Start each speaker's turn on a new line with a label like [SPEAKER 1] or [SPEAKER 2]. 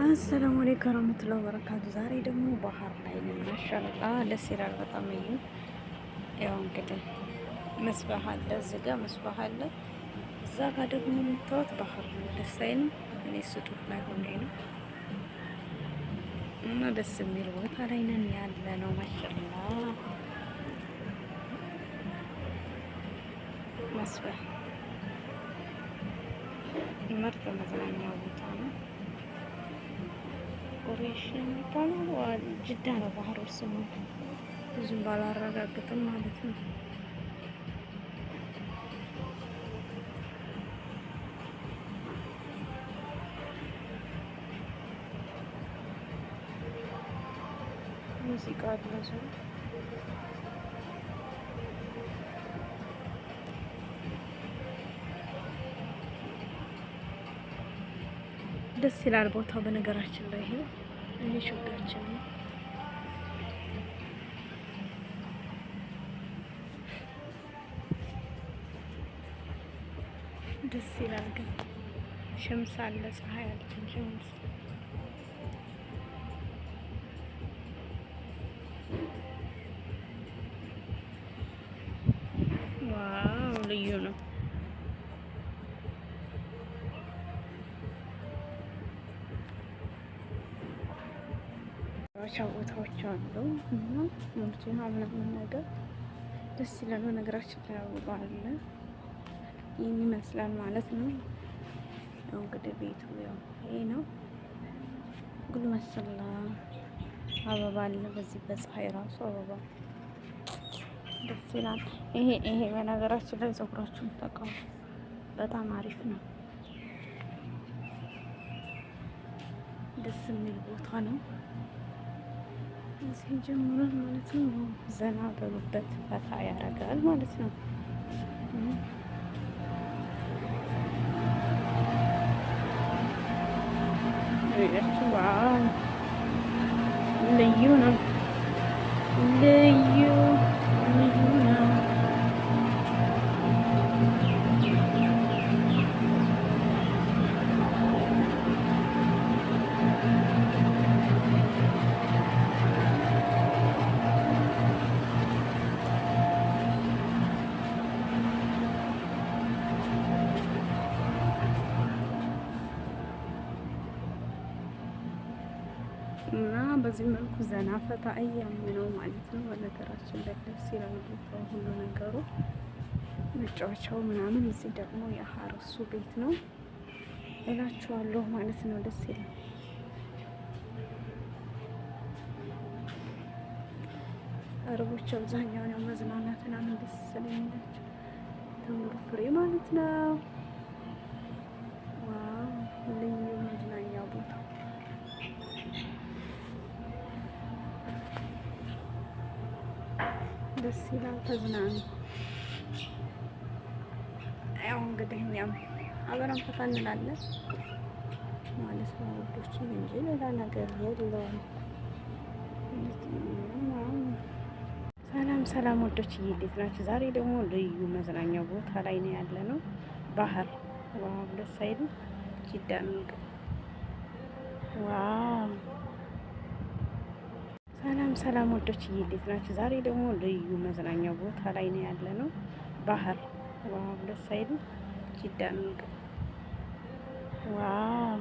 [SPEAKER 1] አሰላሙ አለይኩም ወራህመቱላሂ ወበረካቱ። ዛሬ ደግሞ ባህር ላይ ነን። ማሻአላህ ደስ ይላል በጣም እዩ። ያው እንግዲህ መስባህ አለ፣ እዚህ ጋር መስባህ አለ፣ እዛ ጋር ደግሞ የምታዩት ባህር ነው። ደስ አይልም? እኔ ስጡት ላይ ሆኜ ነው እና ደስ የሚል ቦታ ላይ ነን ያለ ነው። ማሻአላህ መስባህ ምርጥ መዝናኛ ቦታ ነው። ቁሬሽ የሚባለው ጅዳ ነው ባህሩ ስሙ፣ ብዙም ባላረጋግጥም ማለት ነው። ሙዚቃ አለ ሰው ደስ ይላል ቦታው። በነገራችን ላይ ይሄ ሹጋችን ነው። ደስ ይላል ግን ሸምስ አለ፣ ፀሐይ አለ። ሸምስ ዋው ልዩ ነው። ቦታዎች አሉ እና ሙርጂና ምናምን ነገር ደስ ይላል። በነገራችን ላይ አበባ አለ፣ ይህን ይመስላል ማለት ነው። ያው እንግዲህ ቤቱ ያው ይሄ ነው። ጉል መሰላ አበባ አለ። በዚህ በፀሐይ ራሱ አበባ ደስ ይላል። ይሄ በነገራችን ላይ ፀጉራችሁን ተቀሙ፣ በጣም አሪፍ ነው። ደስ የሚል ቦታ ነው። እዚህ ጀምሯል ማለት ነው። ዘና በሉበት፣ ፈታ ያደርጋል ማለት ነው። ዋው ልዩ ነው፣ ልዩ ነው። እና በዚህ መልኩ ዘና ፈታ እያምነው ማለት ነው። በነገራችን ላይ ደስ ይላል ቦታው፣ ሁሉ ነገሩ መጫወቻው ምናምን። እዚህ ደግሞ የሀረሱ ቤት ነው እላችኋለሁ ማለት ነው። ደስ ይላል። አረቦች አብዛኛው ነው መዝናናት ምናምን ደስ ስለሚላቸው ተምሩ ፍሬ ማለት ነው። ዋው ልዩ መዝናኛ ቦታ ደስ ይላል። ተዝናኑ። ያው እንግዲህ እኛም አበረን ፈታ እንላለን ማለት ነው ውዶች፣ እንጂ ሌላ ነገር የለውም። ሰላም ሰላም ወዶች፣ እንዴት ናችሁ? ዛሬ ደግሞ ልዩ መዝናኛ ቦታ ላይ ነው ያለ ነው። ባህር ዋው ደስ አይልም? ጅዳ ነው እንግዲህ ዋው ሰላም ወዶች፣ እንዴት ናችሁ? ዛሬ ደግሞ ልዩ መዝናኛ ቦታ ላይ ነው ያለ ነው። ባህር ዋው ደስ አይልም? ጅዳ ነው እንግዲህ ዋው